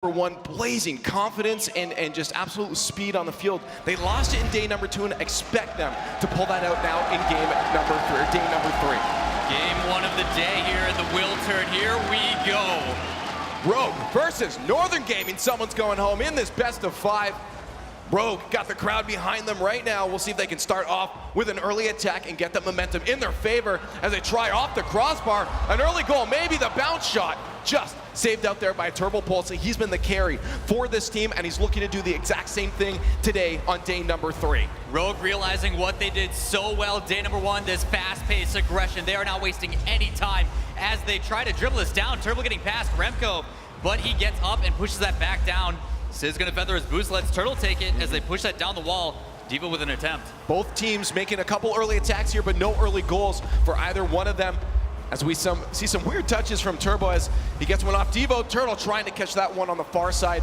One, blazing confidence and just absolute speed on the field. They lost it in day number 2 and expect them to pull that out now in game number 3, or day number 3. Game 1 of the day here at the Will Turn. Here we go. Rogue versus Northern Gaming. Someone's going home in this best of 5. Rogue got the crowd behind them right now. We'll see if they can start off with an early attack and get that momentum in their favor as they try off the crossbar. An early goal, maybe the bounce shot, just saved out there by Turbo Pulse. He's been the carry for this team, and he's looking to do the exact same thing today on day number 3. Rogue realizing what they did so well day number 1, this fast-paced aggression. They are not wasting any time as they try to dribble this down. Turbo getting past Remco, but he gets up and pushes that back down. Sizz gonna feather his boost, lets Turtle take it as they push that down the wall. Devo with an attempt. Both teams making a couple early attacks here, but no early goals for either one of them. As we see some weird touches from Turbo as he gets one off Devo. Turtle trying to catch that one on the far side.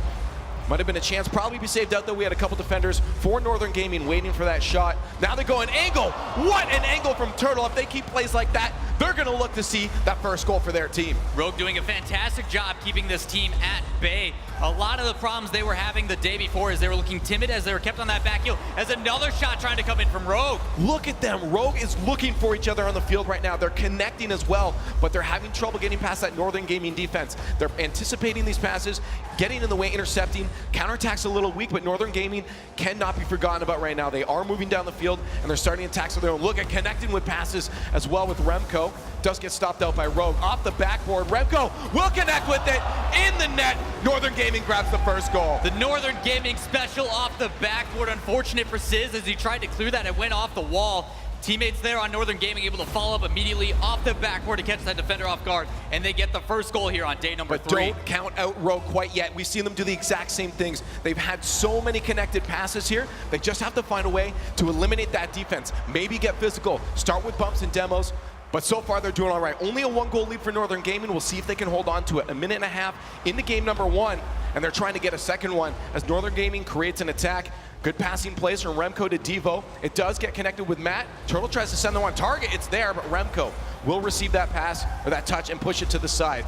Might have been a chance, probably be saved out though. We had a couple defenders for Northern Gaming waiting for that shot. Now they go an angle. What an angle from Turtle. If they keep plays like that, they're gonna look to see that first goal for their team. Rogue doing a fantastic job keeping this team at bay. A lot of the problems they were having the day before is they were looking timid as they were kept on that back heel, as another shot trying to come in from Rogue. Look at them. Rogue is looking for each other on the field right now. They're connecting as well, but they're having trouble getting past that Northern Gaming defense. They're anticipating these passes, getting in the way, intercepting. Counterattack's a little weak, but Northern Gaming cannot be forgotten about right now. They are moving down the field, and they're starting attacks of their own. Look at connecting with passes as well with Remco. Does get stopped out by Rogue. Off the backboard, Remco will connect with it in the net. Northern Gaming grabs the first goal. The Northern Gaming special off the backboard. Unfortunate for Sizz as he tried to clear that. It went off the wall. Teammates there on Northern Gaming able to follow up immediately off the backboard to catch that defender off guard, and they get the first goal here on day number 3. Don't count out Rogue quite yet. We've seen them do the exact same things. They've had so many connected passes here. They just have to find a way to eliminate that defense. Maybe get physical. Start with bumps and demos. But so far, they're doing all right. Only a 1-goal lead for Northern Gaming. We'll see if they can hold on to it. 1.5 minutes into game number 1, and they're trying to get a second one as Northern Gaming creates an attack. Good passing plays from Remco to Devo. It does get connected with Matt. Turtle tries to send the one target. It's there, but Remco will receive that pass or that touch and push it to the side.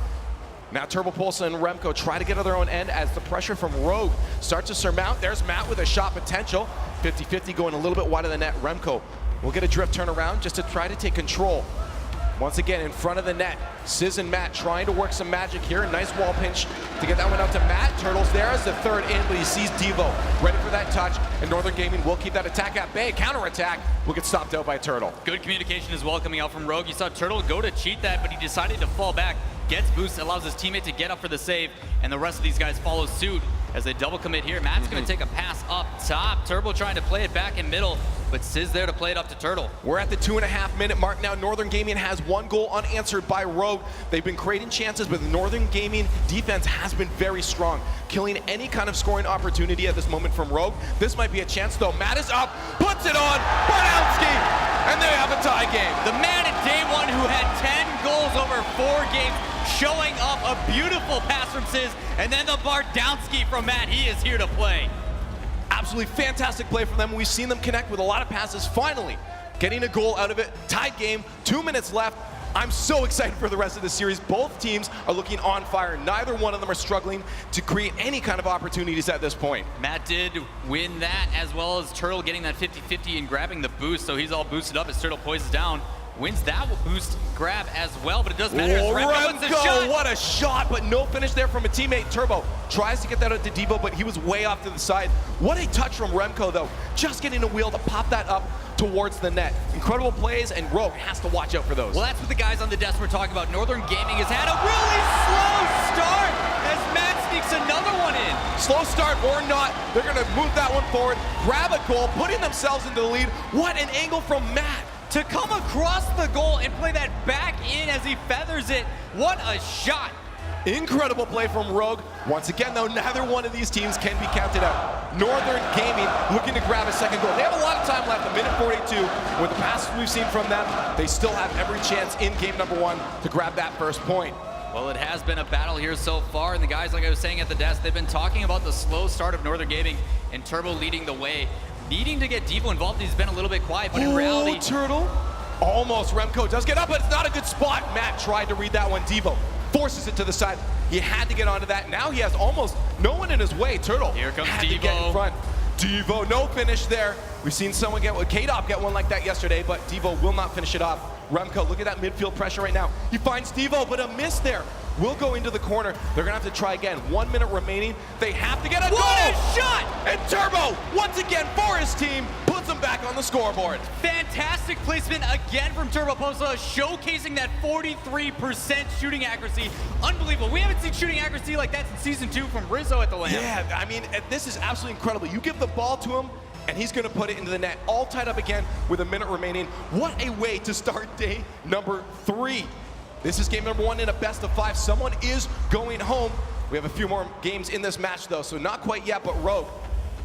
Now Turbo Pulse and Remco try to get to their own end as the pressure from Rogue starts to surmount. There's Matt with a shot potential. 50-50 going a little bit wide of the net. Remco will get a drift turnaround just to try to take control. Once again, in front of the net, Sizz and Matt trying to work some magic here. Nice wall pinch to get that one out to Matt. Turtle's there as the third in, but he sees Devo ready for that touch, and Northern Gaming will keep that attack at bay. Counter-attack will get stopped out by Turtle. Good communication as well coming out from Rogue. You saw Turtle go to cheat that, but he decided to fall back. Gets boost, allows his teammate to get up for the save, and the rest of these guys follow suit as they double commit here. Matt's going to take a pass up top. Turbo trying to play it back in middle, but Sizz there to play it up to Turtle. We're at the 2.5-minute mark now. Northern Gaming has 1 goal unanswered by Rogue. They've been creating chances, but the Northern Gaming defense has been very strong, killing any kind of scoring opportunity at this moment from Rogue. This might be a chance though. Matt is up, puts it on, Bardowski, and they have a tie game. The man at day 1 who had 10 goals over 4 games, showing up a beautiful pass from Sizz, and then the Bardowski from Matt. He is here to play. Absolutely fantastic play from them. We've seen them connect with a lot of passes. Finally, getting a goal out of it. Tied game, 2 minutes left. I'm so excited for the rest of the series. Both teams are looking on fire. Neither one of them are struggling to create any kind of opportunities at this point. Matt did win that, as well as Turtle getting that 50-50 and grabbing the boost, so he's all boosted up as Turtle poises down. Wins that boost grab as well, but it doesn't matter. Remco, what a shot, but no finish there from a teammate. Turbo tries to get that out to Devo, but he was way off to the side. What a touch from Remco, though. Just getting a wheel to pop that up towards the net. Incredible plays, and Rogue has to watch out for those. Well, that's what the guys on the desk were talking about. Northern Gaming has had a really slow start as Matt sneaks another one in. Slow start or not, they're going to move that one forward, grab a goal, putting themselves into the lead. What an angle from Matt. To come across the goal and play that back in as he feathers it. What a shot. Incredible play from Rogue. Once again, though, neither one of these teams can be counted out. Northern Gaming looking to grab a second goal. They have a lot of time left, 1:42. With the passes we've seen from them, they still have every chance in game number 1 to grab that first point. Well, it has been a battle here so far, and the guys, like I was saying at the desk, they've been talking about the slow start of Northern Gaming and Turbo leading the way. Needing to get Devo involved, he's been a little bit quiet, but in reality... Turtle. Almost. Remco does get up, but it's not a good spot. Matt tried to read that one. Devo forces it to the side. He had to get onto that. Now he has almost No one in his way. Turtle Here comes had to get in Devo. front. Devo, no finish there. We've seen someone K-Dop get one like that yesterday, but Devo will not finish it off. Remco, look at that midfield pressure right now. He finds Devo, but a miss there. Will go into the corner. They're gonna have to try again. 1 minute remaining. They have to get a goal! What a shot! And Turbo, once again for his team, puts them back on the scoreboard. Fantastic placement again from Turbo Posa, showcasing that 43% shooting accuracy. Unbelievable. We haven't seen shooting accuracy like that since Season 2 from Rizzo at the Lamb. Yeah, I mean, this is absolutely incredible. You give the ball to him, and he's gonna put it into the net, all tied up again with a minute remaining. What a way to start day number 3. This is game number 1 in a best of 5. Someone is going home. We have a few more games in this match though, so not quite yet, but Rogue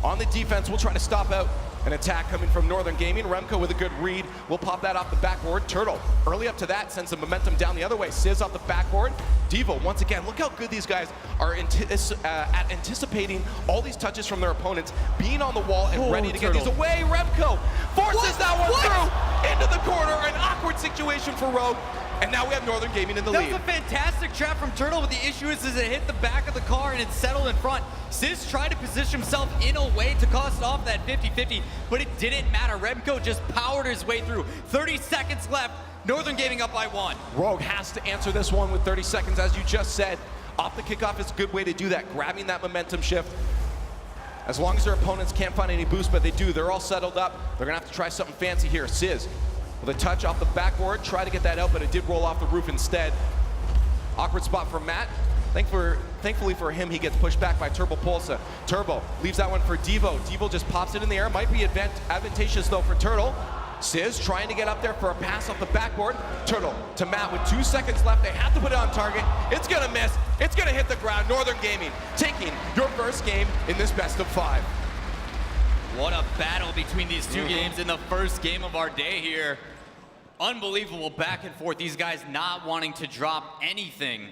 on the defense will try to stop out an attack coming from Northern Gaming. Remco with a good read will pop that off the backboard. Turtle early up to that sends some momentum down the other way. Sizz off the backboard. Devo once again, look how good these guys are at anticipating all these touches from their opponents, being on the wall and ready to get these away. Remco forces that one through into the corner. An awkward situation for Rogue. And now we have Northern Gaming in the lead. That was a fantastic trap from Turtle, but the issue is it hit the back of the car and it settled in front. Sizz tried to position himself in a way to cost off that 50-50, but it didn't matter. Remco just powered his way through. 30 seconds left, Northern Gaming up by 1. Rogue has to answer this one with 30 seconds, as you just said. Off the kickoff is a good way to do that, grabbing that momentum shift. As long as their opponents can't find any boost, but they do, they're all settled up. They're gonna have to try something fancy here. Sizz with a touch off the backboard, try to get that out, but it did roll off the roof instead. Awkward spot for Matt. Thankfully for him, he gets pushed back by Turbo Pulsa. Turbo leaves that one for Devo. Devo just pops it in the air. Might be advantageous though for Turtle. Sizz trying to get up there for a pass off the backboard. Turtle to Matt with 2 seconds left. They have to put it on target. It's gonna miss. It's gonna hit the ground. Northern Gaming taking your first game in this best of 5. What a battle between these two games in the first game of our day here. Unbelievable back and forth. These guys not wanting to drop anything.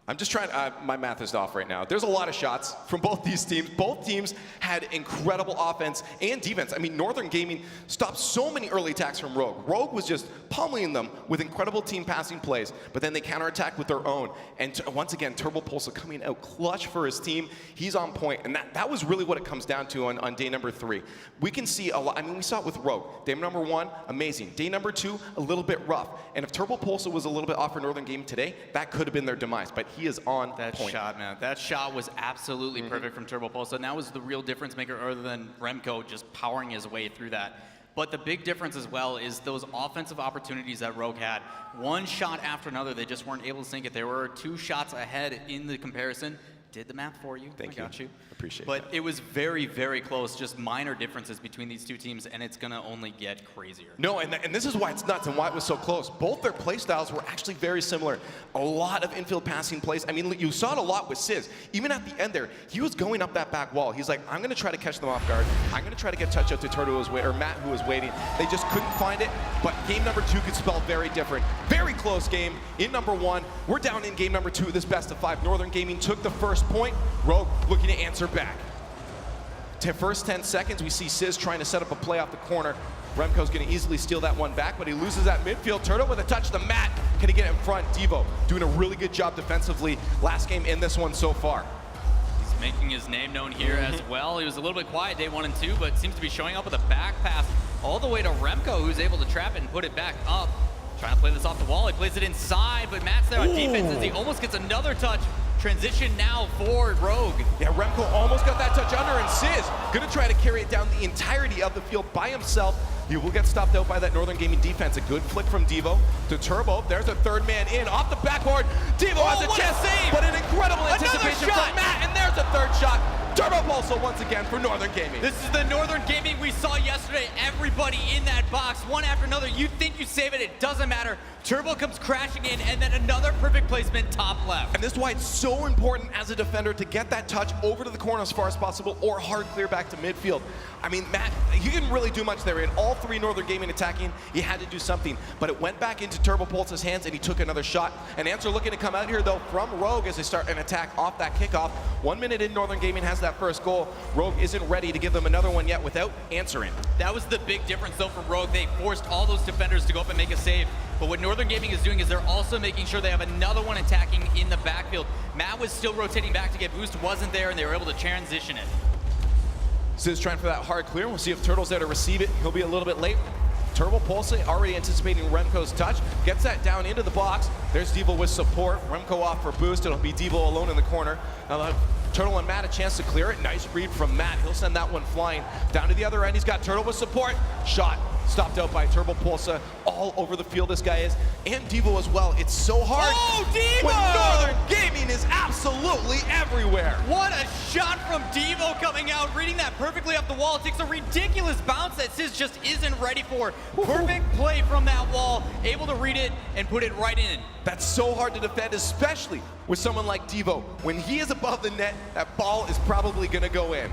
I'm just trying, my math is off right now. There's a lot of shots from both these teams. Both teams had incredible offense and defense. I mean, Northern Gaming stopped so many early attacks from Rogue. Rogue was just pummeling them with incredible team passing plays, but then they counterattacked with their own. And once again, Turbo Pulsa coming out clutch for his team. He's on point, and that was really what it comes down to on day number 3. We can see a lot, I mean, we saw it with Rogue. Day number 1, amazing. Day number 2, a little bit rough. And if Turbo Pulsa was a little bit off for Northern Gaming today, that could have been their demise, but he is on that point. Shot, man. That shot was absolutely perfect from Turbo Pulsa, and that was the real difference maker other than Remco just powering his way through that. But the big difference as well is those offensive opportunities that Rogue had. One shot after another, they just weren't able to sink it. There were 2 shots ahead in the comparison. Did the math for you. Thank you. Got you. Appreciate but that. It was very, very close. Just minor differences between these two teams, and it's going to only get crazier. No, and this is why it's nuts and why it was so close. Both their play styles were actually very similar. A lot of infield passing plays. I mean, you saw it a lot with Sizz. Even at the end there, he was going up that back wall. He's like, I'm going to try to catch them off guard. I'm going to try to get touch out to Turtle or Matt, who was waiting. They just couldn't find it. But game number 2 could spell very different. Very close game in number 1. We're down in game number 2 of this best of 5. Northern Gaming took the first point. Rogue looking to answer back. First 10 seconds, we see Sizz trying to set up a play off the corner. Remco's going to easily steal that one back, but he loses that midfield. Turtle with a touch to Matt. Can he get it in front? Devo doing a really good job defensively. Last game in this one so far. He's making his name known here as well. He was a little bit quiet day 1 and 2, but seems to be showing up with a back pass all the way to Remco, who's able to trap it and put it back up. Trying to play this off the wall. He plays it inside, but Matt's there on defense as he almost gets another touch. Transition now for Rogue. Yeah, Remco almost got that touch under, and Sizz gonna try to carry it down the entirety of the field by himself. He will get stopped out by that Northern Gaming defense. A good flick from Devo to Turbo. There's a third man in, off the backboard. Devo has a chance, but an incredible anticipation from Matt, and there's a third shot. Turbo Pulsa once again for Northern Gaming. This is the Northern Gaming we saw yesterday. Everybody in that box, one after another. You think you save it, it doesn't matter. Turbo comes crashing in, and then another perfect placement top left. And this is why it's so important as a defender to get that touch over to the corner as far as possible, or hard clear back to midfield. I mean, Matt, he didn't really do much there. In all 3 Northern Gaming attacking, he had to do something. But it went back into Turbo Pulsa's hands, and he took another shot. An answer looking to come out here, though, from Rogue as they start an attack off that kickoff. 1 minute in, Northern Gaming has that first goal. Rogue isn't ready to give them another one yet without answering. That was the big difference, though, for Rogue. They forced all those defenders to go up and make a save. but what Northern Gaming is doing is they're also making sure they have another one attacking in the backfield. Matt was still rotating back to get boost, wasn't there, and they were able to transition it. Sizz trying for that hard clear. We'll see if Turtle's there to receive it. He'll be a little bit late. Turtle Pulse already anticipating Remco's touch. Gets that down into the box. There's Devo with support. Remco off for boost. It'll be Devo alone in the corner. Now Turtle and Matt a chance to clear it. Nice read from Matt. He'll send that one flying down to the other end. He's got Turtle with support. Shot stopped out by Turbo Pulsa. All over the field this guy is. And Devo as well. It's so hard. Oh, Devo! When Northern Gaming is absolutely everywhere. What a shot from Devo coming out, reading that perfectly off the wall. It takes a ridiculous bounce that Sizz just isn't ready for. Perfect play from that wall, able to read it and put it right in. That's so hard to defend, especially with someone like Devo. When he is above the net, that ball is probably gonna go in.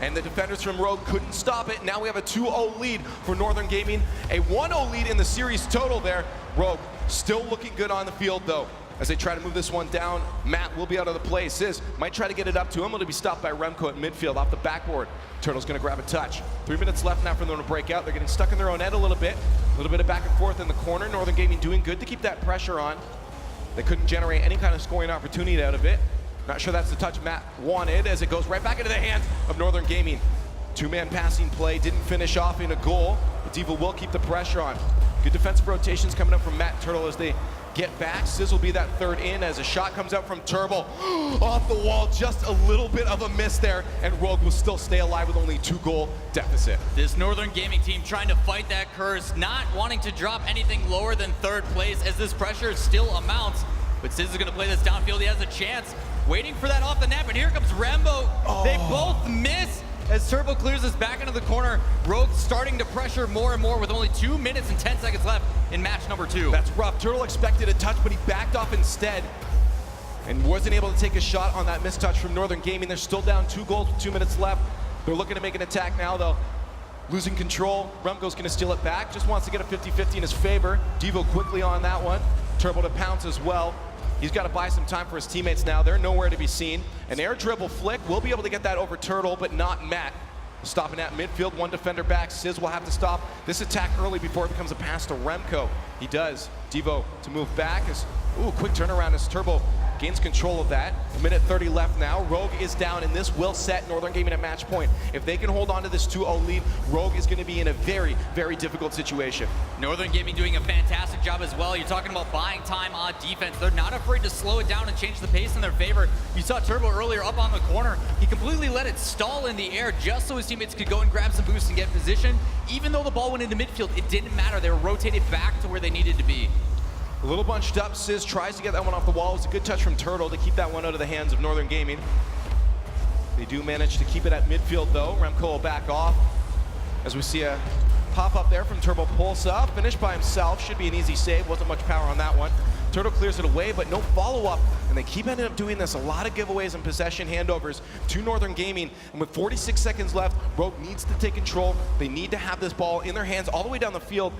And the defenders from Rogue couldn't stop it. Now we have a 2-0 lead for Northern Gaming. A 1-0 lead in the series total there. Rogue still looking good on the field though. As they try to move this one down, Matt will be out of the play. Sizz might try to get it up to him. It'll be stopped by Remco at midfield off the backboard. Turtle's gonna grab a touch. 3 minutes left now for them to break out. They're getting stuck in their own end a little bit. A little bit of back and forth in the corner. Northern Gaming doing good to keep that pressure on. They couldn't generate any kind of scoring opportunity out of it. Not sure that's the touch Matt wanted as it goes right back into the hands of Northern Gaming. Two-man passing play, didn't finish off in a goal. But Devo will keep the pressure on. Good defensive rotations coming up from Matt and Turtle as they get back. Sizz will be that third in as a shot comes out from Turbo. Off the wall, just a little bit of a miss there, and Rogue will still stay alive with only 2-goal deficit. This Northern Gaming team trying to fight that curse, not wanting to drop anything lower than third place as this pressure still amounts. But Sizz is gonna play this downfield, he has a chance. Waiting for that off the net, but here comes Rambo. They both miss as Turbo clears this back into the corner. Rogue starting to pressure more and more with only 2 minutes and 10 seconds left in match number 2. That's rough. Turtle expected a touch, but he backed off instead and wasn't able to take a shot on that missed touch from Northern Gaming. They're still down 2 goals with 2 minutes left. They're looking to make an attack now, though. Losing control. Remco's gonna steal it back. Just wants to get a 50-50 in his favor. Devo quickly on that one. Turbo to pounce as well. He's got to buy some time for his teammates now. They're nowhere to be seen. An air dribble flick. Will be able to get that over Turtle, but not Matt. Stopping at midfield, one defender back. Sizz will have to stop this attack early before it becomes a pass to Remco. He does. Devo to move back. Quick turnaround as Turbo gains control of that. 1:30 left now. Rogue is down, and this will set Northern Gaming at match point. If they can hold on to this 2-0 lead, Rogue is going to be in a very, very difficult situation. Northern Gaming doing a fantastic job as well. You're talking about buying time on defense. They're not afraid to slow it down and change the pace in their favor. You saw Turbo earlier up on the corner. He completely let it stall in the air just so his teammates could go and grab some boost and get position. Even though the ball went into midfield, it didn't matter. They were rotated back to where they needed to be. A little bunched up. Sizz tries to get that one off the wall. It's a good touch from Turtle to keep that one out of the hands of Northern Gaming. They do manage to keep it at midfield though. Remco will back off as we see a pop up there from Turbo Pulse up. Finished by himself. Should be an easy save. Wasn't much power on that one. Turtle clears it away, but no follow-up. And they keep ending up doing this. A lot of giveaways and possession handovers to Northern Gaming. And with 46 seconds left, Rogue needs to take control. They need to have this ball in their hands all the way down the field.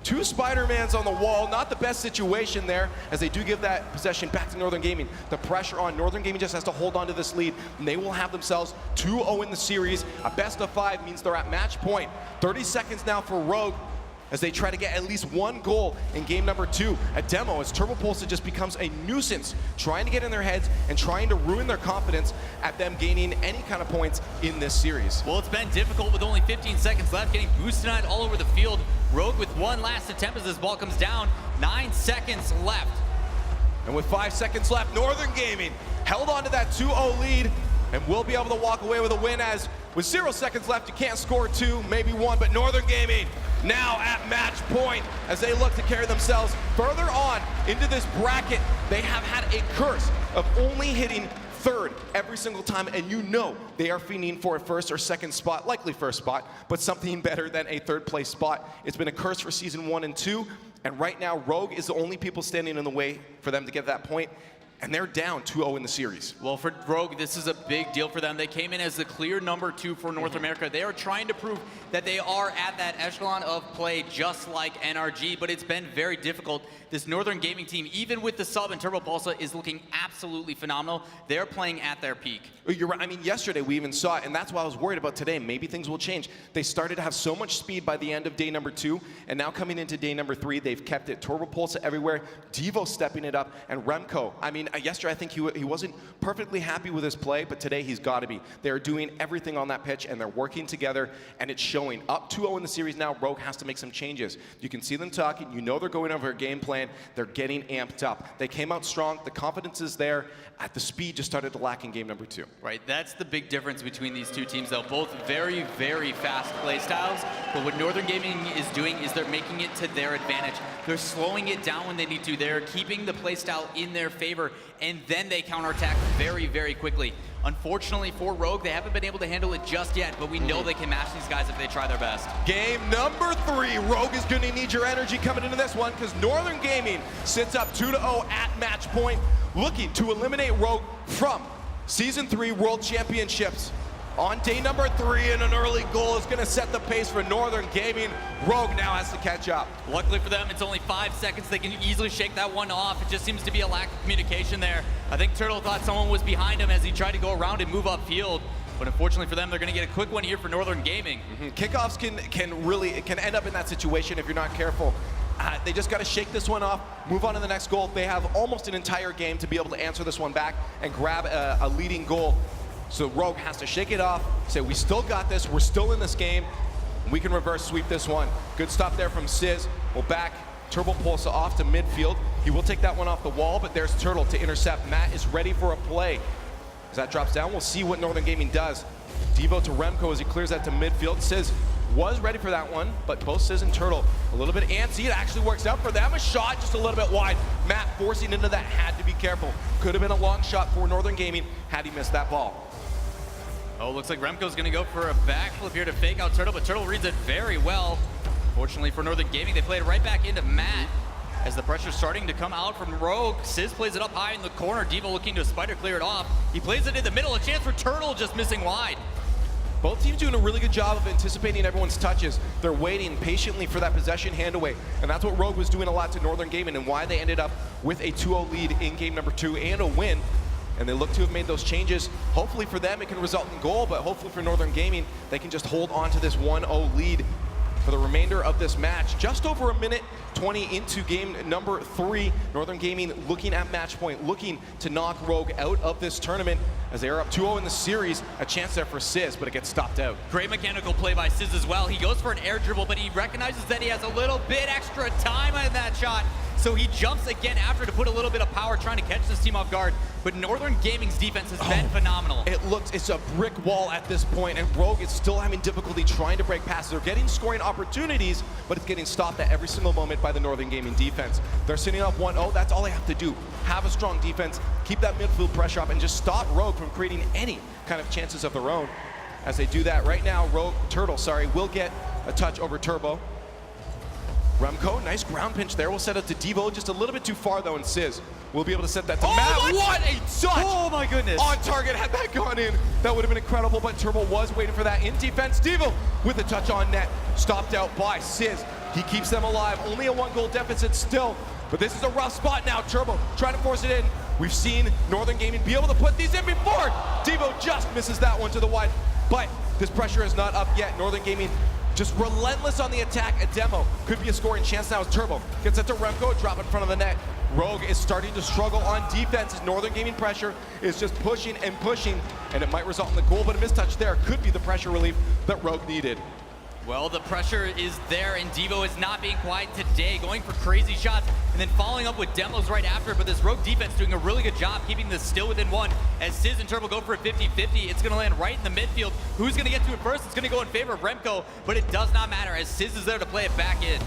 2 Spider-Mans on the wall, not the best situation there, as they do give that possession back to Northern Gaming. The pressure on Northern Gaming just has to hold on to this lead, and they will have themselves 2-0 in the series. A best of 5 means they're at match point. 30 seconds now for Rogue, as they try to get at least 1 goal in game number 2. A demo as Turbo Pulsa just becomes a nuisance, trying to get in their heads and trying to ruin their confidence at them gaining any kind of points in this series. Well, it's been difficult with only 15 seconds left, getting boosted on it all over the field. Rogue with one last attempt as this ball comes down. 9 seconds left. And with 5 seconds left, Northern Gaming held on to that 2-0 lead and will be able to walk away with a win, as with 0 seconds left, you can't score 2, maybe 1, but Northern Gaming now at match point as they look to carry themselves further on into this bracket. They have had a curse of only hitting third every single time, and you know they are fiending for a first or second spot, likely first spot, but something better than a third place spot. It's been a curse for season 1 and 2, and right now Rogue is the only people standing in the way for them to get that point. and they're down 2-0 in the series. Well, for Rogue, this is a big deal for them. They came in as the clear #2 for North America. They are trying to prove that they are at that echelon of play just like NRG, but it's been very difficult. This Northern Gaming team, even with the sub and Turbo Pulsa, is looking absolutely phenomenal. They're playing at their peak. You're right. I mean, yesterday we even saw it, and that's why I was worried about today. Maybe things will change. They started to have so much speed by the end of day #2, and now coming into day #3, they've kept it. Turbo Pulsa everywhere, Devo stepping it up, and Remco. I mean, yesterday I think he wasn't perfectly happy with his play, but today he's got to be. They're doing everything on that pitch, and they're working together, and it's showing. Up 2-0 in the series now, Rogue has to make some changes. You can see them talking. You know they're going over a game plan. They're getting amped up. They came out strong. The confidence is there. At the speed just started to lack in game #2. Right, that's the big difference between these two teams, though. Both very, very fast play styles, but what Northern Gaming is doing is they're making it to their advantage. They're slowing it down when they need to. They're keeping the play style in their favor, and then they counterattack very, very quickly. Unfortunately for Rogue, they haven't been able to handle it just yet, but we know they can match these guys if they try their best. Game #3, Rogue is going to need your energy coming into this one because Northern Gaming sits up 2-0 at match point, looking to eliminate Rogue from Season 3 World Championships. On day #3, and an early goal is going to set the pace for Northern Gaming. Rogue now has to catch up. Luckily for them, it's only 5 seconds. They can easily shake that one off. It just seems to be a lack of communication there. I think Turtle thought someone was behind him as he tried to go around and move upfield. But unfortunately for them, they're going to get a quick one here for Northern Gaming. Kickoffs can end up in that situation if you're not careful. They just got to shake this one off, move on to the next goal. They have almost an entire game to be able to answer this one back and grab a leading goal. So Rogue has to shake it off, say, we still got this, we're still in this game, we can reverse sweep this one. Good stop there from Sizz. We'll back Turbo Pulsa off to midfield. He will take that one off the wall, but there's Turtle to intercept. Matt is ready for a play. As that drops down, we'll see what Northern Gaming does. Devo to Remco as he clears that to midfield. Sizz was ready for that one, but both Sizz and Turtle a little bit antsy. It actually works out for them. A shot just a little bit wide. Matt forcing into that, had to be careful. Could have been a long shot for Northern Gaming had he missed that ball. Oh, looks like Remco's going to go for a backflip here to fake out Turtle, but Turtle reads it very well. Fortunately for Northern Gaming, they played it right back into Matt as the pressure's starting to come out from Rogue. Sizz plays it up high in the corner. Devo looking to spider clear it off. He plays it in the middle. A chance for Turtle, just missing wide. Both teams doing a really good job of anticipating everyone's touches. They're waiting patiently for that possession handaway, and that's what Rogue was doing a lot to Northern Gaming and why they ended up with a 2-0 lead in game #2 and a win. And they look to have made those changes. Hopefully for them, it can result in goal, but hopefully for Northern Gaming, they can just hold on to this 1-0 lead for the remainder of this match. Just over a minute 20 into game #3. Northern Gaming looking at match point, looking to knock Rogue out of this tournament as they are up 2-0 in the series. A chance there for Sizz, but it gets stopped out. Great mechanical play by Sizz as well. He goes for an air dribble, but he recognizes that he has a little bit extra time on that shot. So he jumps again after to put a little bit of power trying to catch this team off guard. But Northern Gaming's defense has been phenomenal. It's a brick wall at this point, and Rogue is still having difficulty trying to break passes. They're getting scoring opportunities, but it's getting stopped at every single moment by the Northern Gaming defense. They're sitting up 1-0. That's all they have to do. Have a strong defense, keep that midfield pressure up, and just stop Rogue from creating any kind of chances of their own. As they do that right now, Turtle will get a touch over Turbo. Remco, nice ground pinch there. We'll set it to Devo, just a little bit too far though, and Sizz will be able to set that to Matt. What a touch! Oh my goodness! On target, had that gone in, that would have been incredible, but Turbo was waiting for that in defense. Devo with a touch on net, stopped out by Sizz. He keeps them alive, only a 1-goal deficit still, but this is a rough spot now. Turbo trying to force it in. We've seen Northern Gaming be able to put these in before. Devo just misses that one to the wide, but this pressure is not up yet. Northern Gaming just relentless on the attack. A demo could be a scoring chance now as Turbo gets it to Remco, drop in front of the net. Rogue is starting to struggle on defense as Northern Gaming pressure is just pushing and pushing, and it might result in the goal, but a mistouch there could be the pressure relief that Rogue needed. Well, the pressure is there, and Devo is not being quiet today, going for crazy shots, and then following up with demos right after. But this Rogue defense doing a really good job keeping this still within one. As Sizz and Turbo go for a 50-50, it's going to land right in the midfield. Who's going to get to it first? It's going to go in favor of Remco, but it does not matter as Sizz is there to play it back in.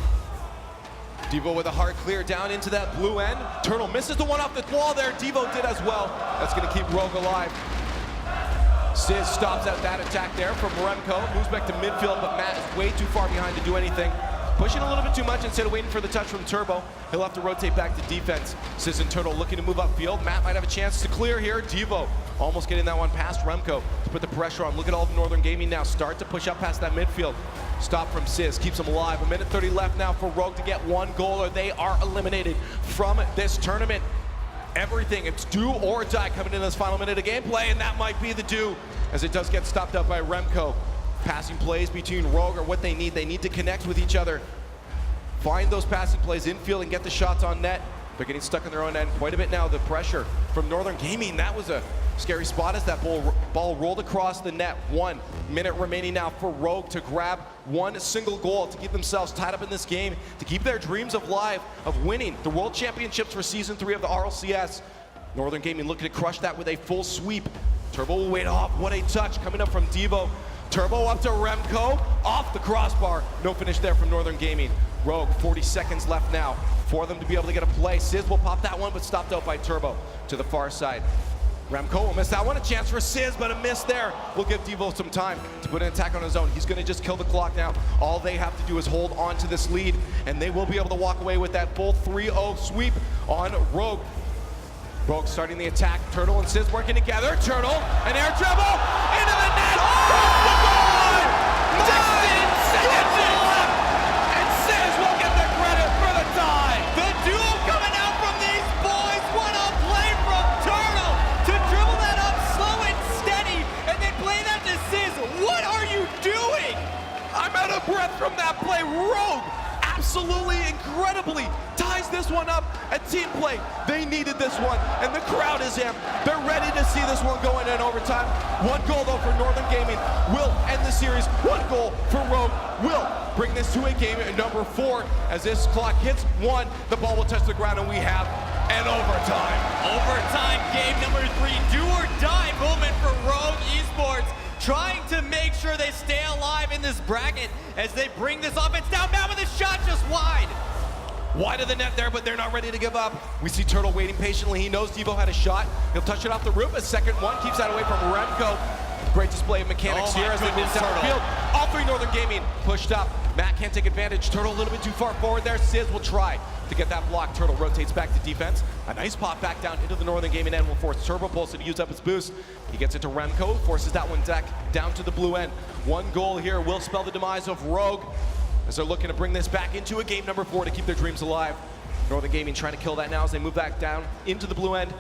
Devo with a hard clear down into that blue end. Turtle misses the one off the wall there. Devo did as well. That's going to keep Rogue alive. Sizz stops at that attack there from Remco, moves back to midfield, but Matt is way too far behind to do anything. pushing a little bit too much instead of waiting for the touch from Turbo. He'll have to rotate back to defense. Sizz and Turtle looking to move upfield. Matt might have a chance to clear here. Devo almost getting that one past Remco to put the pressure on. Look at all of Northern Gaming now start to push up past that midfield. Stop from Sizz, keeps him alive. 1:30 left now for Rogue to get 1 goal or they are eliminated from this tournament. Everything, it's do or die coming in this final minute of gameplay, and that might be the do, as it does get stopped up by Remco. Passing plays between Rogue are what they need. They need to connect with each other. Find those passing plays infield and get the shots on net. They're getting stuck in their own end quite a bit now. The pressure from Northern Gaming, that was a scary spot as that ball rolled across the net. 1 minute remaining now for Rogue to grab 1 single goal to keep themselves tied up in this game, to keep their dreams alive of winning the World Championships for Season 3 of the RLCS. Northern Gaming looking to crush that with a full sweep. Turbo will wait off. What a touch coming up from Devo. Turbo up to Remco, off the crossbar. No finish there from Northern Gaming. Rogue, 40 seconds left now for them to be able to get a play. Sizz will pop that one, but stopped out by Turbo to the far side. Remco will miss that one. A chance for Sizz, but a miss there. We'll give Devo some time to put an attack on his own. He's going to just kill the clock now. All they have to do is hold on to this lead, and they will be able to walk away with that full 3-0 sweep on Rogue. Rogue starting the attack. Turtle and Sizz working together. Turtle, an air dribble, into the net. Cross the goal! 16 seconds left, and Sizz will get the credit for the tie. The duo coming out from these boys. What a play from Turtle to dribble that up slow and steady and then play that to Sizz. What are you doing? I'm out of breath from that play. Rogue absolutely incredibly ties this one up at team play. They needed this one, and the crowd is amped. They're ready to see this one going in overtime. 1 goal though for Northern Gaming will end the series. 1 goal for Rogue will bring this to a game at number 4. As this clock hits 1, the ball will touch the ground, and we have an overtime. Overtime game number 3, do or die moment for Rogue eSports, trying to make sure they stay alive in this bracket as they bring this offense down. Matt with a shot just wide. Wide of the net there, but they're not ready to give up. We see Turtle waiting patiently. He knows Devo had a shot. He'll touch it off the roof. A second one keeps that away from Remco. Great display of mechanics here as they move downfield. All 3 Northern Gaming pushed up. Matt can't take advantage. Turtle a little bit too far forward there. Sizz will try to get that block. Turtle rotates back to defense. A nice pop back down into the Northern Gaming end will force Turbo Pulse to use up his boost. He gets it to Remco, forces that one down to the blue end. 1 goal here will spell the demise of Rogue, as they're looking to bring this back into a game number 4 to keep their dreams alive. Northern Gaming trying to kill that now as they move back down into the blue end.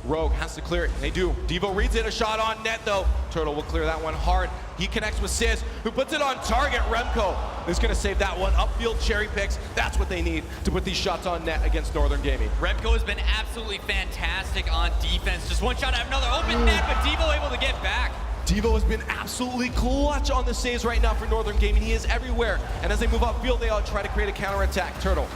Rogue has to clear it. They do. Devo reads it. A shot on net, though. Turtle will clear that one hard. He connects with Sizz, who puts it on target. Remco is going to save that one. Upfield cherry picks. That's what they need to put these shots on net against Northern Gaming. Remco has been absolutely fantastic on defense. Just one shot at another open net, but Devo able to get back. Devo has been absolutely clutch on the saves right now for Northern Gaming. He is everywhere. And as they move upfield, they all try to create a counterattack. Turtle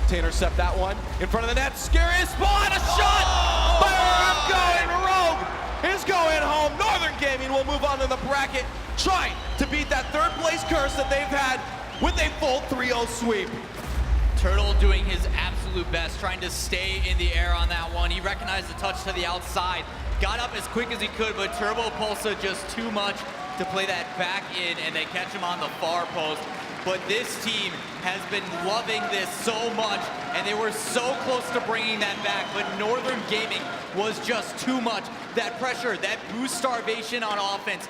to intercept that one in front of the net. Scary spot. A shot by Remco, and Rogue is going home. Northern Gaming will move on to the bracket, trying to beat that 3rd place curse that they've had with a full 3-0 sweep. Turtle doing his absolute best, trying to stay in the air on that one. He recognized the touch to the outside, got up as quick as he could, but Turbo Pulsa just too much to play that back in, and they catch him on the far post. But this team has been loving this so much, and they were so close to bringing that back, but Northern Gaming was just too much. That pressure, that boost starvation on offense,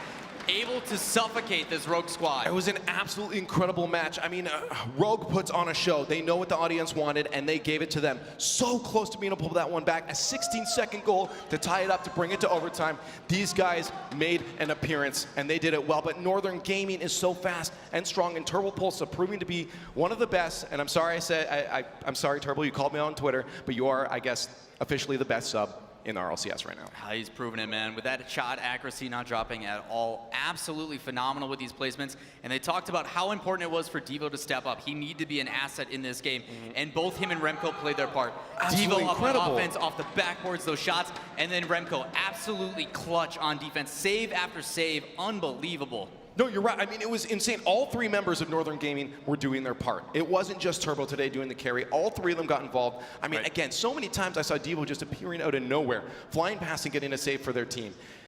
able to suffocate this Rogue squad. It was an absolutely incredible match. I mean, Rogue puts on a show. They know what the audience wanted, and they gave it to them. So close to being able to pull that one back. A 16-second goal to tie it up, to bring it to overtime. These guys made an appearance, and they did it well. But Northern Gaming is so fast and strong, and Turbo Pulsa proving to be one of the best. And I'm sorry I'm sorry, Turbo, you called me on Twitter, but you are, I guess, officially the best sub in the RLCS right now. He's proven it, man. With that shot accuracy not dropping at all, absolutely phenomenal with these placements. And they talked about how important it was for Devo to step up. He needed to be an asset in this game, and both him and Remco played their part. Absolutely Devo incredible. up on offense, off the backboards, those shots, and then Remco absolutely clutch on defense. Save after save, unbelievable. No, you're right. I mean, it was insane. All 3 members of Northern Gaming were doing their part. It wasn't just Turbo today doing the carry. All 3 of them got involved. I mean, again, so many times I saw Devo just appearing out of nowhere, flying past and getting a save for their team.